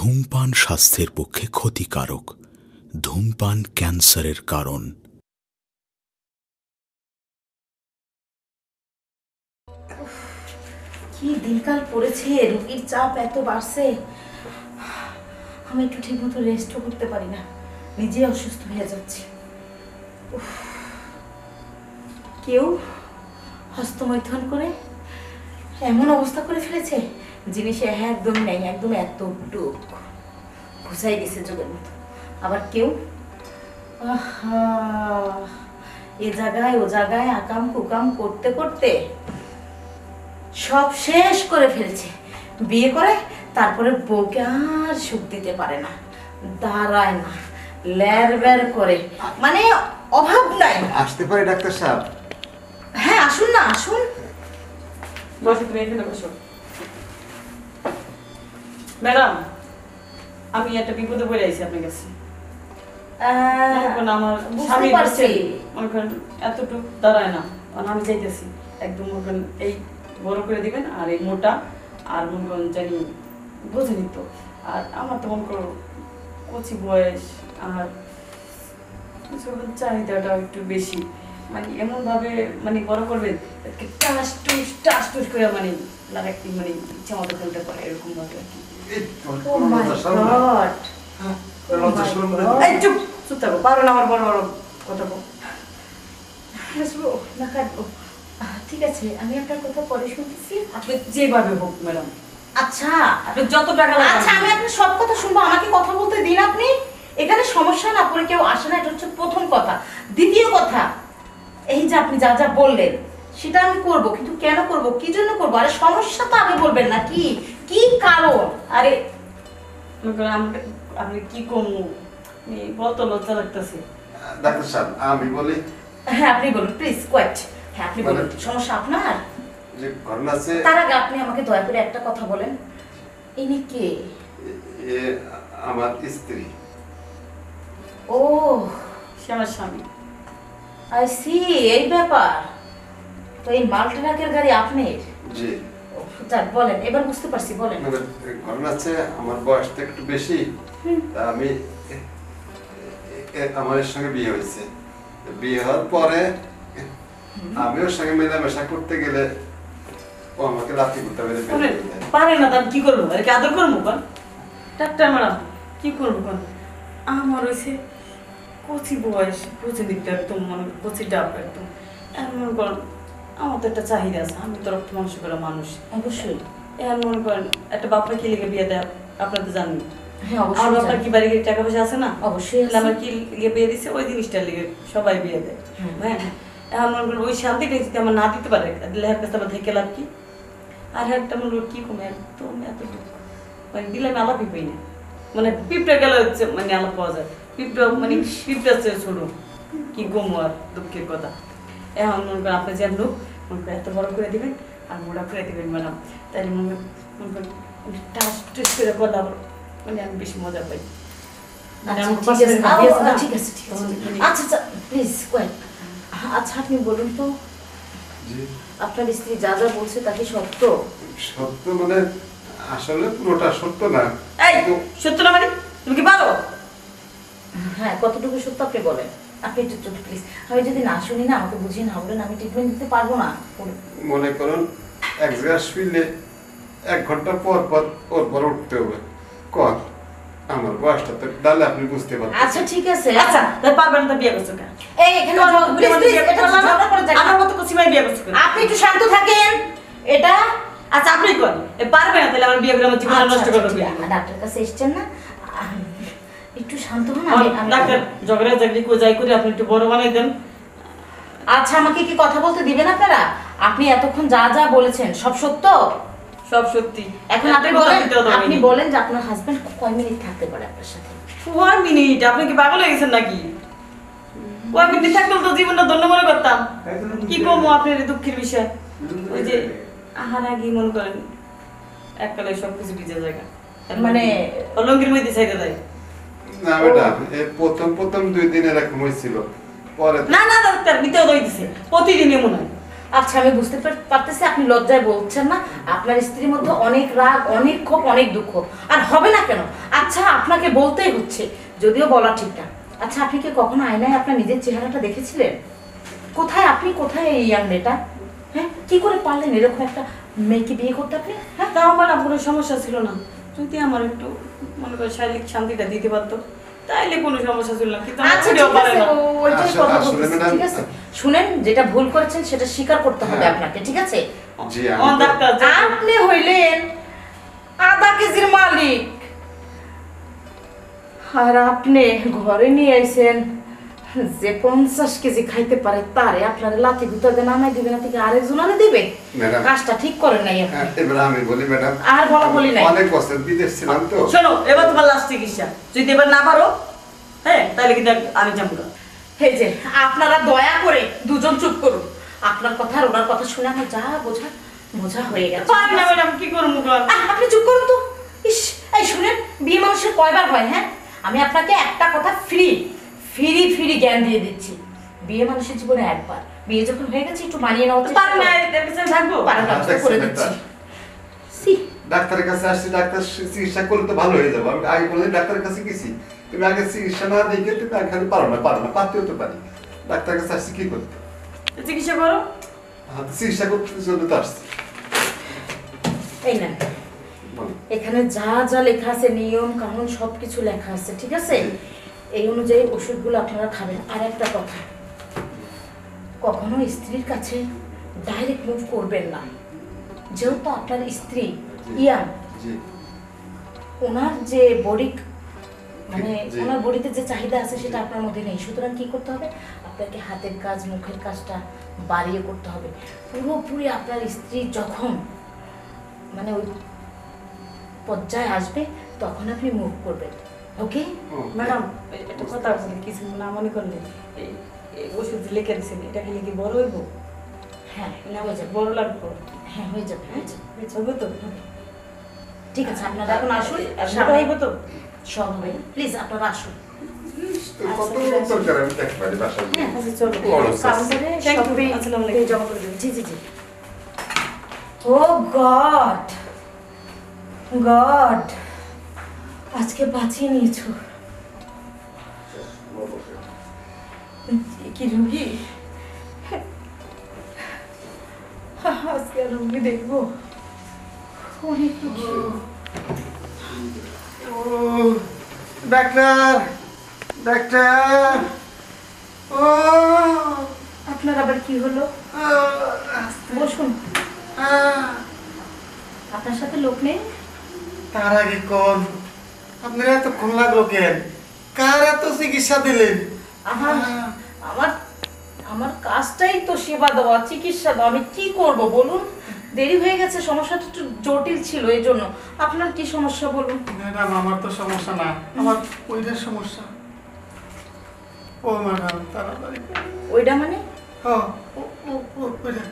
ধূমপান স্বাস্থ্যের পক্ষে ক্ষতিকারক। ধূমপান ক্যান্সারের কারণ। কি দিনকাল পড়েছে, রোগীর চাপ এত বাড়ছে, আমি একটু ঠিক মতো রেস্টও করতে পারি না, নিজে অসুস্থ হয়ে যাচ্ছি। কেউ হস্তমৈথুন করে এমন অবস্থা করে ফেলেছে, জিনিসে একদমই নেই, একদম এতটুক ঘুষাই গেছে যোগের মতো। আবার কেউ এ জায়গায় ও জায়গায় আকাম কুকাম করতে করতে সব শেষ করে ফেলছে। বিয়ে করে তারপরে বউকে আর সুখ দিতে পারে না, দাঁড়ায় না, ল্যার ব্যার করে, মানে অভাব নাই। আসতে পারে ডাক্তার সাহেব? হ্যাঁ আসুন না, আসুন। বসো, তুমি এখানে বসো। ম্যাডাম, আমি একটা বিপদে পড়ে আইছি আপনার কাছে। আমার স্বামী মনে করেন এতটুকু দাঁড়ায় না, আমি চাইতেছি একদম মনে করেন এই বড় করে দিবেন, আর এই মোটা, আর মনে করেন জানি বুঝে নিত। আর আমার তো মনে করো কচি বয়স, আর চাহিদাটাও একটু বেশি, মানে এমন ভাবে মানে বড় করবেন টাস টুস করে, মানে একটি মানে ইচ্ছা মতো চলতে পারে এরকম ভাবে আর কি। চুপ চুপ থাকো, পারো না আমার বড় বড় কথা বল। না কাটবো, ঠিক আছে, আমি আপনার কথা পরে শুনতেছি। আপনি যেভাবে হোক ম্যাডাম। আচ্ছা আপনি যত টাকা লাগে। আচ্ছা আমি আপনার সব কথা শুনবো, আমাকে কথা বলতে দিন আপনি। এখানে সমস্যা না পড়ে কেউ আসে না, এটা হচ্ছে প্রথম কথা। দ্বিতীয় কথা, এই যে আপনি যা যা বললেন সেটা আমি করব, কিন্তু কেন করব, কি জন্য করব? আরে সমস্যা তো আগে বলবেন না, কি কি কারণ? আরে আপনি কি কমু বলতো, লজ্জা লাগতেছে। ডাক্তার সাহেব আমি বলি। হ্যাঁ আপনি বলুন প্লিজ, কোয়েট। হ্যাঁ আপনি বলুন, সমস্যা আপনার? যে ঘটনা আছে, তার আগে আপনি আমাকে দয়া করে একটা কথা বলেন, ইনি কে? এ আমার স্ত্রী। ও সে আমার স্বামী। আই সি, এই ব্যাপার। তো এই মাল্টি ট্রাকের গাড়ি আপনার? জি। যাক বলেন, এবার বুঝতে পারছি, বলেন। মানে ঘটনা আছে, আমার বয়সটা একটু বেশি, তা আমি আমার সঙ্গে বিয়ে হয়েছে। বিয়ে হওয়ার পরে আমি ওর সঙ্গে মেলামেশা করতে গেলে ও আমাকে লাথি করতে পারে না, তার কি করবো? আর কি আদর করবো কোন ডাক্তার ম্যাডাম? কি করবো কোন? আমার হয়েছে কচি বয়স, কচি দিকটা একদম মানে কচি ডাব একদম। এমন মনে করেন আমার তো একটা চাহিদা আছে, আমি তো রক্ত মাংস করা মানুষ। অবশ্যই। এমন মনে করেন একটা বাপরা কি লিখে বিয়ে দেয় আপনার তো জানেন। হ্যাঁ আমার অবশ্যই। বাপরা কি বাড়ি টাকা পয়সা আছে না? অবশ্যই। আমার কি লিখে বিয়ে দিচ্ছে, ওই জিনিসটা লিখে সবাই বিয়ে দেয়। হ্যাঁ, এখন মনে করেন ওই শান্তিটা যদি আমার না দিতে পারে, লেহার কাছে আমার থেকে লাভ কি? আর একটা মনে করেন কি কমে একদম এতটুকু, মানে দিলে আমি আলাপই পাই না। মানে পিঁপড়া গেলে হচ্ছে মানে আলাপ পাওয়া যায়, পিঁপড়া মানে পিঁপড়া চেয়ে ছোট, কি কমো আর দুঃখের কথা। এখন মনে করেন আপনি যেন লোক মনে করেন এত বড় করে দিবেন আর মোড়া করে দিবেন ম্যাডাম, তাই মনে করেন টাস টুস করে করলাম, মানে আমি বেশি মজা পাই। ঠিক আছে, আচ্ছা আচ্ছা প্লিজ ওয়েট। আচ্ছা আপনি বলুন তো, আপনার স্ত্রী যা যা বলছে তা কি সত্য? সত্য মানে আসলে পুরোটা সত্য না। এই সত্য না মানে তুমি কি পারো? হ্যাঁ কতটুকু সত্য আপনি বলেন, আপনি একটু প্লিজ। আমি যদি না শুনি না, আমাকে বুঝিয়ে না বলেন, আমি ট্রিটমেন্ট দিতে পারবো না। মনে করুন এক জায়গায় শুইলে 1 ঘন্টা পর পর ওর পর উঠতে হবে। কর আমার বয়সটা তো ডালে আপনি বুঝতে পারবেন। আচ্ছা ঠিক আছে। আচ্ছা তাই পারবেন না, বিয়ে করছো কেন? এই এখানে আমার মতো কিছু ভাই বিয়ে করছো কেন? আপনি একটু শান্ত থাকেন। এটা আচ্ছা আপনি কোন পারবে না, তাহলে আমার বিয়ে করে আমার জীবন নষ্ট করে দেবে। ডাক্তার কাছে এসেছেন না, একটু শান্ত হন। ডাক্তার ঝগড়া ঝগড়ি কো যাই করে আপনি একটু বড় বানাই দেন। আচ্ছা আমাকে কি কথা বলতে দিবেন আপনারা? আপনি এতক্ষণ যা যা বলেছেন সব সত্য? সব সত্যি। এখন আপনি বলেন যে আপনার হাজবেন্ড কয় মিনিট থাকতে পারে আপনার সাথে? 4 মিনিট? আপনি কি পাগল হয়ে গেছেন নাকি? কয় মিনিট থাকলে তো জীবনটা ধন্য মনে করতাম। কি কমো আপনার দুঃখের বিষয়, ওই যে আহার আগে মনে করেন এককালে সবকিছু ভিজে জায়গা, মানে অলঙ্গের মধ্যে চাইতে দেয় না ম্যাডাম। এই প্রথম 2 দিন এরকম হয়েছিল, পরে না না ডাক্তার ভিতরে দই দিছে প্রতিদিনই মনে হয়। আচ্ছা আমি বুঝতে পারতেছি আপনি লজ্জায় বলছেন না, আপনার স্ত্রীর মধ্যে অনেক রাগ, অনেক ক্ষোভ, অনেক দুঃখ, আর হবে না কেন? আচ্ছা আপনাকে বলতেই হচ্ছে, যদিও বলা ঠিক না। আচ্ছা আপনি কি কখনো আয়নায় আপনার নিজের চেহারাটা দেখেছিলেন? কোথায় এই ইয়াং মেয়েটা? হ্যাঁ, কি করে পারলেন এরকম একটা মেয়েকে বিয়ে করতে আপনি? হ্যাঁ, তাও আমার না কোনো সমস্যা ছিল না, যদি আমার একটু মনে করে শারীরিক শান্তিটা দিতে পারতো তাইলে কোনো সমস্যা ছিল না, কিন্তু আমার আচ্ছা সেটাও ঠিক পারে আছে, না। ওইটাই আসলে- কথা আসলে বলতেছি, ম্যাডাম- ঠিক আছে? শুনেন, যেটা ভুল করেছেন সেটা স্বীকার করতে হবে হ্যাঁ। আপনাকে, ঠিক আছে? জি ও ডাক্তার আপনি হইলেন আধা কেজির মালিক, আর আপনি ঘরে নিয়ে আইছেন যে 50 কেজি খাইতে পারে তারে আপনার লাথি ভিতরে নামাই দিবে না, থেকে আরেকজনারে দিবে? ম্যাডাম। কাজটা ঠিক করেন নাই আপনি। এবার আমি বলি ম্যাডাম, আর বলি নাই। অনেক বছর বিদেশ ছিলাম তো। শোনো, এবার তোমার লাস্ট চিকিৎসা, যদি এবার না পারো হ্যাঁ তাহলে কিন্তু আমি যাবো না। এই যে আপনারা দয়া করে দুজন চুপ করুন, আপনার কথা আর ওনার কথা শুনে আমার যা বোঝা হয়ে গেছে। পারি না ম্যাডাম, কি করবো বল? আপনি চুপ করুন তো। ইস, এই শুনেন, বিয়ে মানুষের কয়বার হয়? হ্যাঁ, আমি আপনাকে একটা কথা ফ্রি জ্ঞান দিয়ে দিচ্ছি, বিয়ে মানুষের জীবনে একবার, বিয়ে যখন হয়ে গেছে একটু মানিয়ে নেওয়া উচিত। পারি না, এর পিছনে থাকবো। পারার ব্যবস্থা করে দিচ্ছি। সি, ডাক্তারের কাছে আসছি, ডাক্তার চিকিৎসা করলে তো ভালো হয়ে যাবো। আমি আগে বলে ডাক্তারের কাছে গেছি, তুমি আগে চিকিৎসা না দেখে তুমি আগে খালি পারো না, পারতেও তো পারি। ডাক্তারের কাছে আসছি কি করতে? চিকিৎসা করো। চিকিৎসা করতে জন্য তো আসছি। এই নেন, এখানে যা যা লেখা আছে, নিয়ম কানুন সবকিছু লেখা আছে, ঠিক আছে? এই অনুযায়ী ওষুধগুলো আপনারা খাবেন। আর একটা কথা, কখনো স্ত্রীর কাছে ডাইরেক্ট মুভ করবেন না, যেহেতু আপনার স্ত্রী ইয়াং, জি ওনার যে বডি, মানে জি। ওনার বডিতে যে চাহিদা আছে সেটা আপনার মধ্যে নেই। সুতরাং কি করতে হবে, আপনাকে হাতের কাজ মুখের কাজটা বাড়িয়ে করতে হবে। পুরোপুরি আপনার স্ত্রী যখন মানে ওই পর্যায়ে আসবে তখন আপনি মুভ করবেন, ওকে? ম্যাডাম একটা কথা বলি, কিছু না মনে করলে, এই ওষুধ লিখে দিচ্ছেন, এটা খেলে কি বড় হইব? হ্যাঁ, না হয়ে যাবে। বড় লাগবে? হ্যাঁ, হয়ে যাবে, হয়ে যাবে। হবে তো? ঠিক আছে, আপনারা এখন আসুন, সামনে হইব তো? সব হবে। প্লিজ আপনারা আসুন। তো কত দরকার আমি দেখতে পারি বাসায়। হ্যাঁ, আচ্ছা চলো। বড় কাউন্টারে Thank you. সবই আসসালামু আলাইকুম। জমা করে দেবেন। জি জি জি। ও গড, আজকে বাঁচিয়ে নিয়েছো। কি রুগী, আজকে রুগী দেখবো, অনেক রুগী। ও ডাক্তার, ডাক্তার, ও আপনার আবার কি হলো? বসুন, আপনার সাথে লোক নেই? তার আগে কোন আপনার এতক্ষণ লাগলো কেন? কার এত চিকিৎসা দিলেন? আমার আমার আমার কাজটাই তো সেবা দেওয়া, চিকিৎসা দেওয়া। আমি কি করব বলুন? দেরি হয়ে গেছে, সমস্যাটা একটু জটিল ছিল এই জন্য। আপনার কি সমস্যা বলুন? ম্যাডাম আমার তো সমস্যা না, আমার ওইটার সমস্যা। ও ম্যাডাম তাড়াতাড়ি ওইটা মানে? ও ওইটা।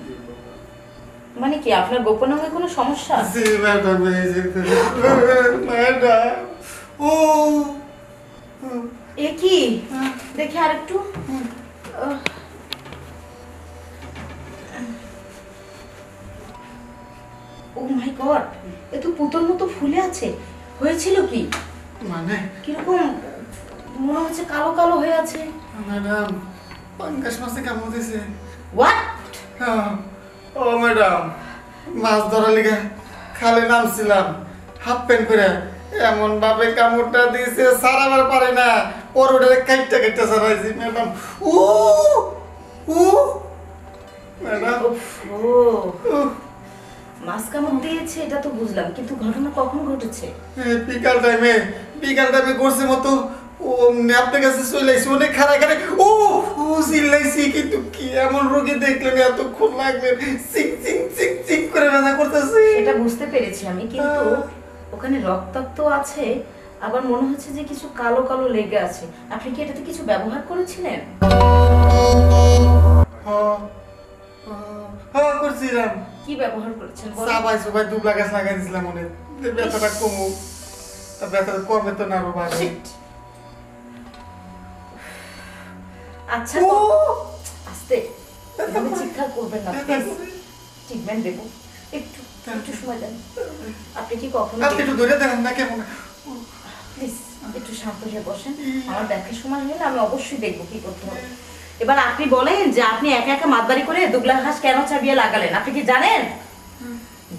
মানে কি আপনার গোপনাঙ্গে কোনো সমস্যা? জি ম্যাডাম, এই যে ম্যাডাম, ও এ কি দেখি আরেকটু। ও মাই গড, এ তো পুতুল মতো ফুলে আছে। হয়েছিল কি? মানে কিরকম মনে হচ্ছে কালো কালো হয়ে আছে। ম্যাডাম পাঙ্গাস মাছে কামড় দিয়েছে। হোয়াট? ও ম্যাডাম, মাছ ধরার লিগে খালে নামছিলাম হাফ প্যান্ট করে, এমন ভাবে কামড়টা দিয়েছে সারাবার পারে না, পরোটারে কাইটটা সারাইছি ম্যাডাম। ও ও ম্যাডাম, ও মাছ কামড় দিয়েছে এটা তো বুঝলাম, কিন্তু ঘটনা কখন ঘটেছে? বিকাল টাইমে করছে মতো ও আপনার কাছে চলে আসছে অনেক খারাপ ও ও চিল্লাইছি, কিন্তু কি এমন রোগী দেখলেন এতক্ষণ লাগলেন চিক চিক চিক চিক করে ব্যথা করতেছে। সেটা বুঝতে পেরেছি আমি, কিন্তু ওখানে রক্তাক্ত আছে, আবার মনে হচ্ছে যে কিছু কালো কালো লেগে আছে। আপনি কি এটাতে কিছু ব্যবহার করেছিলেন? হ্যাঁ করছিলাম, কি ব্যবহার করেছেন বলুন? সবাই দুবলা গাছ লাগাই দিয়েছিলাম মনে, ব্যথাটা কমুক, ব্যথাটা কমে তো না আরো বাড়ে। Shit! আচ্ছা ও আস্তে, এভাবে চিৎকার করবেন না প্লিজ। ট্রিটমেন্ট দেবো, একটু একটু সময় দেন। আপনি কি কখনো আপনি একটু ধরে দেন না কেমন? প্লিজ একটু শান্ত হয়ে বসেন, আমার দেখার সময় হলে আমি অবশ্যই দেখবো কি করতে হবে। এবার আপনি বলেন যে আপনি একা একা মাতবাড়ি করে দুগলা ঘাস কেন চাবিয়ে লাগালেন? আপনি কি জানেন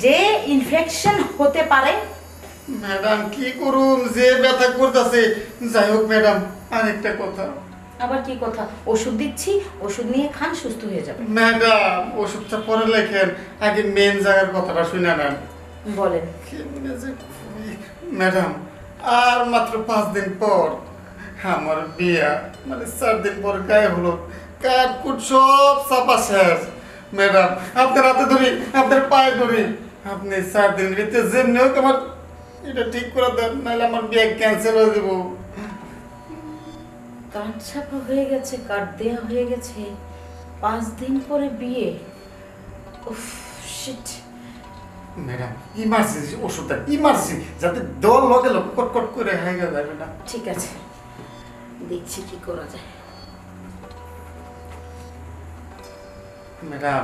যে ইনফেকশন হতে পারে? ম্যাডাম কি করুন, যে ব্যথা করতেছে। যাই হোক ম্যাডাম, আরেকটা কথা। আবার কি কথা? ওষুধ দিচ্ছি, ওষুধ নিয়ে খান, সুস্থ হয়ে যাবে। ম্যাডাম ওষুধটা পরে লেখেন, আগে মেন জায়গার কথাটা শুনে নেন। বলেন। ম্যাডাম আর মাত্র 5 দিন পর আমার বিয়া, মানে 4 দিন পর গায়ে হলো, কাঠকুট সব চাপা শেষ। ম্যাডাম আপনার হাতে ধরি, আপনার পায়ে ধরি, আপনি 4 দিনের ভিতরে যেমনি হোক আমার এটা ঠিক করে দেন, নাহলে আমার বিয়ে ক্যান্সেল হয়ে দেবো। কাঠ ছাপা হয়ে গেছে, কাঠ দেয়া হয়ে গেছে, 5 দিন পরে বিয়ে। উফ শিট। ম্যাডাম ইমার্জেন্সি ওষুধটা, ইমার্জেন্সি, যাতে দল লগে লোক কটকট করে হয়ে যাবে ম্যাডাম। ঠিক আছে, দেখছি কি করা যায়। ম্যাডাম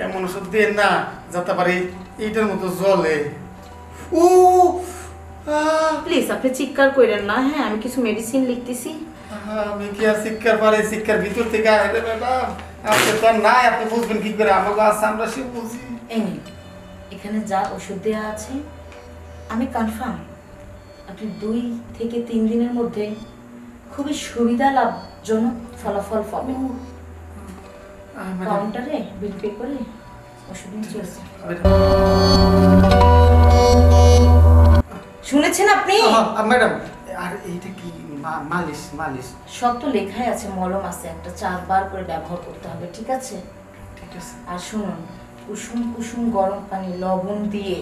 এমন ওষুধ দিয়ে না যাতে পারি এইটার মতো জলে। ও প্লিজ আপনি চিৎকার করেন না। হ্যাঁ, আমি কিছু মেডিসিন লিখতেছি। আমি কি আর শিক্ষার পারি? শিক্ষার ভিতর থেকে আসলে ম্যাডাম আপনি তো আর নাই, আপনি বুঝবেন কি করে? আমাকে আছে, আমরা সে বুঝি। এই নিন, এখানে যা ওষুধ দেওয়া আছে, আমি কনফার্ম আপনি 2 থেকে 3 দিনের মধ্যে খুবই সুবিধা লাভজনক ফলাফল পাবেন। কাউন্টারে বিল পে করে ওষুধ নিয়ে চলছে। শুনেছেন আপনি? ম্যাডাম আর এইটা কি মালিশ? মালিশ সব তো লেখাই আছে, মলম আছে একটা, 4 বার করে ব্যবহার করতে হবে, ঠিক আছে? ঠিক আছে। আর শুনুন, কুসুম কুসুম গরম পানি লবণ দিয়ে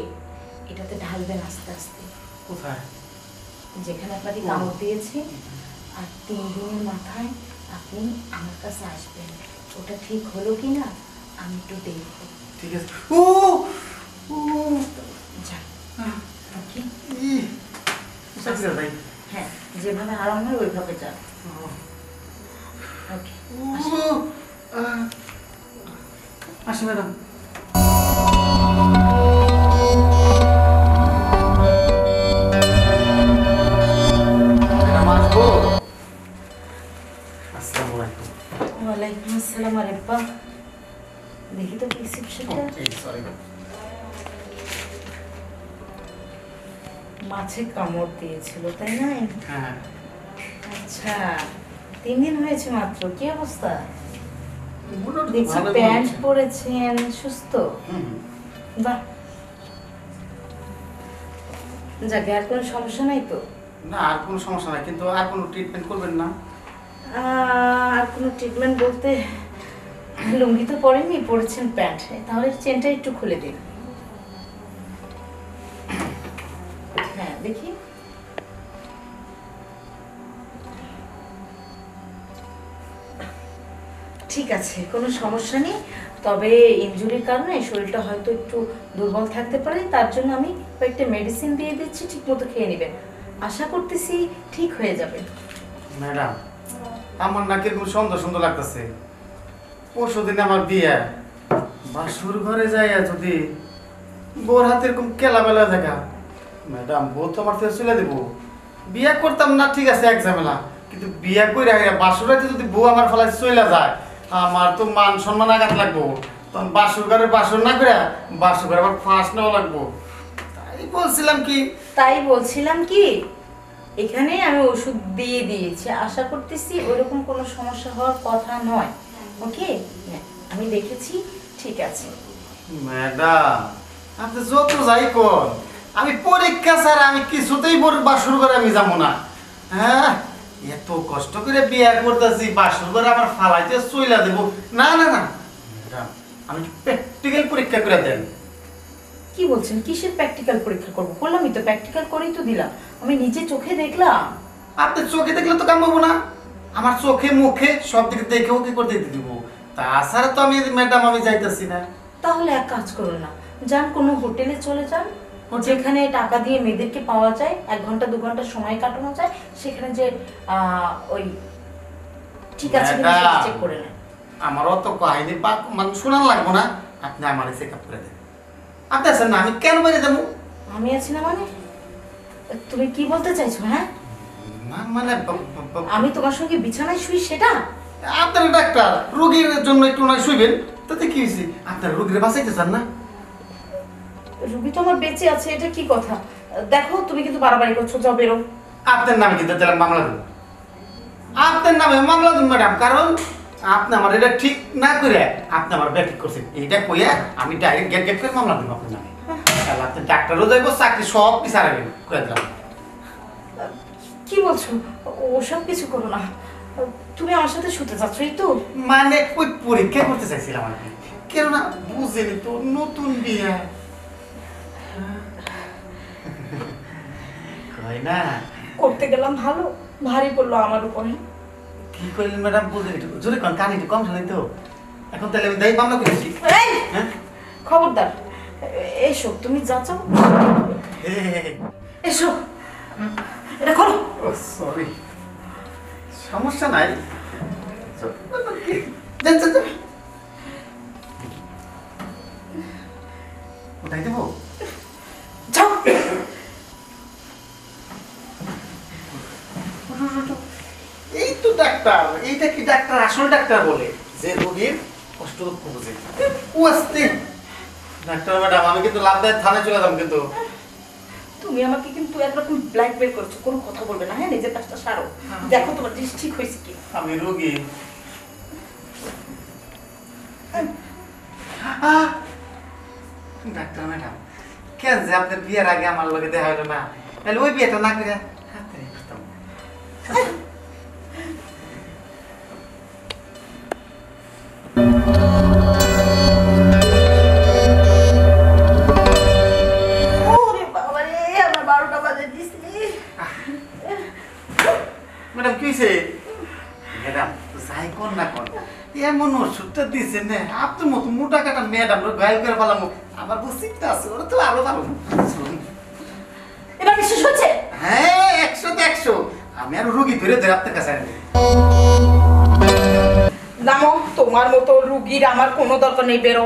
এটাতে ঢালবেন আস্তে আস্তে, কোথায়? যেখানে আপনাকে কামড় দিয়েছে। আর 3 দিনের মাথায় আপনি আমার কাছে আসবেন। ওটা ঠিক হলো কি না আমি একটু দেখবো। ঠিক আছে। ও ও যান। ওকে, সাথে ভাই। হ্যাঁ, যেভাবে আরাম হয় ওইভাবে যান। ওকে, আসি ম্যাডাম। ওয়ালাইকুম আসসালাম। আরেব্বা, দেখি তো প্রেসক্রিপশনটা। মাছে কামড় দিয়েছিল তাই না? হ্যাঁ। আচ্ছা, 3 দিন হয়েছে মাত্র। কি অবস্থা? দেখছি প্যান্ট পরেছেন, সুস্থ। বাহ, যাকে আর কোনো সমস্যা নাই তো? না আর কোনো সমস্যা নাই, কিন্তু আর কোনো ট্রিটমেন্ট করবেন না? আর কোনো ট্রিটমেন্ট বলতে, লুঙ্গি তো পরেননি, পরেছেন প্যান্ট, তাহলে চেনটা একটু খুলে দিন। হ্যাঁ দেখি। ঠিক আছে, কোনো সমস্যা নেই। তবে ইনজুরির কারণে শরীরটা হয়তো একটু দুর্বল থাকতে পারে, তার জন্য আমি কয়েকটা মেডিসিন দিয়ে দিচ্ছি, ঠিক মতো খেয়ে নেবেন। আশা করতেছি ঠিক হয়ে যাবে। ম্যাডাম আমার না কিরকম সুন্দর সুন্দর লাগতেছে। পরশু দিন আমার বিয়ে, বাসুর ঘরে যাই যদি বউর হাতে এরকম কেলা বেলা দেখা, ম্যাডাম বউ তো আমার থেকে চলে দেবো। বিয়ে করতাম না ঠিক আছে, এক ঝামেলা, কিন্তু বিয়ে করে বাসুর রাতে যদি বউ আমার ফেলায় চলে যায়, আমার তো মান সম্মান আঘাত লাগবো। তখন বাসুর ঘরে বাসুর না করে বাসুর ঘরে আবার ফাঁস নেওয়া লাগবো। তাই বলছিলাম কি এখানে আমি ওষুধ দিয়ে দিয়েছি, আশা করতেছি ওইরকম কোনো সমস্যা হওয়ার কথা নয়। ওকে, আমি দেখেছি, ঠিক আছে। ম্যাডাম আপনি যত যাই কর, আমি পরীক্ষা ছাড়া আমি কিছুতেই বাসুর ঘরে আমি যাবো না। হ্যাঁ, এত কষ্ট করে বিয়ে করতেছি, বাসুর ঘরে আমার ফালাইতে চইলা দেবো না। না না ম্যাডাম, আমি প্র্যাকটিক্যাল পরীক্ষা করে দেন। কি বলছেন? কিসের প্র্যাকটিক্যাল পরীক্ষা করবো? বললামই তো, প্র্যাকটিক্যাল করেই তো দিলাম, আমি নিজে চোখে দেখলাম। আপনি চোখে দেখলে তো কাম হবো না, আমার চোখে মুখে সব দিকে দেখেও কি করে দিতে দিব। তাছাড়া তো আমি ম্যাডাম আমি যাইতেছি না। তাহলে এক কাজ করুন না, যান কোনো হোটেলে চলে যান, যেখানে টাকা দিয়ে মেয়েদেরকে পাওয়া যায়, 1 ঘন্টা 2 ঘন্টা সময় কাটানো যায়, সেখানে যে ওই ঠিক আছে চেক করে নেন। আমার অত কাহিনী বা মানে শোনান লাগবো না, আপনি আমার চেক আপ করে দেন। আপনি আছেন না, আমি কেন বাইরে যাবো? আমি আছি না মানে? তুমি কি বলতে চাইছো? হ্যাঁ, না মানে আমি তোমার সঙ্গে বিছানায় শুই সেটা? আপনার ডাক্তার, রোগীর জন্য একটু নয় শুইবেন, তাতে কি হয়েছে? আপনার রোগীর বাঁচাইতে চান না? রুগী তো আমার বেঁচে আছে, এটা কি কথা? দেখো তুমি কিন্তু বাড়াবাড়ি করছো, যাও বেরো। আপনার নামে কিন্তু তাহলে মামলা দেবো, আপনার নামে মামলা দেবো ম্যাডাম, কারণ আপনি আমার এটা ঠিক না করে আপনি আমার ব্যাটিক করছেন, এইটা কইয়া আমি ডাইরেক্ট গেট করে মামলা দেবো আপনার নামে। তাহলে আপনি ডাক্তারও যাইব, চাকরি সব কিছু হারাবেন করে দিলাম। কি বলছো? ওসব কিছু করো না, তুমি আমার সাথে শুতে যাচ্ছ এই তো? মানে ওই পরীক্ষা করতে চাইছিলাম আর কি, কেননা বুঝেনি তো নতুন বিয়ে কয় না করতে গেলাম ভালো, ভারী পড়লো আমার উপরে। কি করলেন ম্যাডাম? বুঝেনি তো, জোরে কন, কানে একটু কম শুনেন তো। এখন তাহলে আমি দায়ী মামলা করেছি। এই, হ্যাঁ খবরদার, এসো তুমি যা চাও, এসো, এটা করো। সরি, সমস্যা নাই। ওটাই দেবো। যাও। এই তো ডাক্তার, এইটা কি ডাক্তার আসল ডাক্তার বলে যে রোগীর কষ্ট দুঃখ বুঝে। ও আসতে ডাক্তার ম্যাডাম, আমি কিন্তু লাভদায়ক থানায় চলে যাবো কিন্তু। তুমি আমাকে কিন্তু একরকম ব্ল্যাকমেল করছো, কোনো কথা বলবে না, হ্যাঁ? নিজের কাজটা সারো, দেখো তোমার জিনিস ঠিক হয়েছে কি। আমি রোগী। ডাক্তার ম্যাডাম, কেন যে আপনার বিয়ের আগে আমার লগে দেখা হলো না, তাহলে ওই বিয়েটা না করে হাতে করতাম। ওরে বাবা রে, আমার 12টা বাজে দিছি। ম্যাডাম কি হয়েছে? ম্যাডাম যাই কোন না কোন এমন ওষুধটা দিয়েছেন না, আপনার মতো মোটা কাটা ম্যাডাম গায়ে করে পালাম, আমার বুঝতে আছে ওরা তো আরো ভালো। এবার বিশ্বাস হচ্ছে? হ্যাঁ, 100-100। আমি আর রোগী ধরে ধরে আপনার কাছে আনবো। নামো, তোমার মতো রুগীর আমার কোনো দরকার নেই, বেরো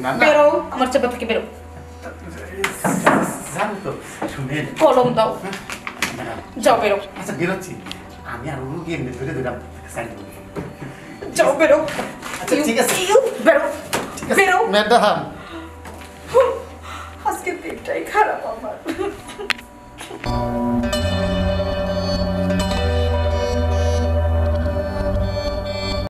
না, না। বেরো, আমার চেপা থেকে বেরো। জানো তো, শুনেন কলম দাও, ম্যাডাম। যাও বেরো, আচ্ছা বেরোচ্ছি, আমি আর রোগী এমনি ধরে ধরে আপনার কাছে আনবো। যাও বেরো। আচ্ছা, ঠিক আছে। বেরো, ঠিক আছে বেরো। ম্যাডাম। আজকে দিনটাই খারাপ আমার।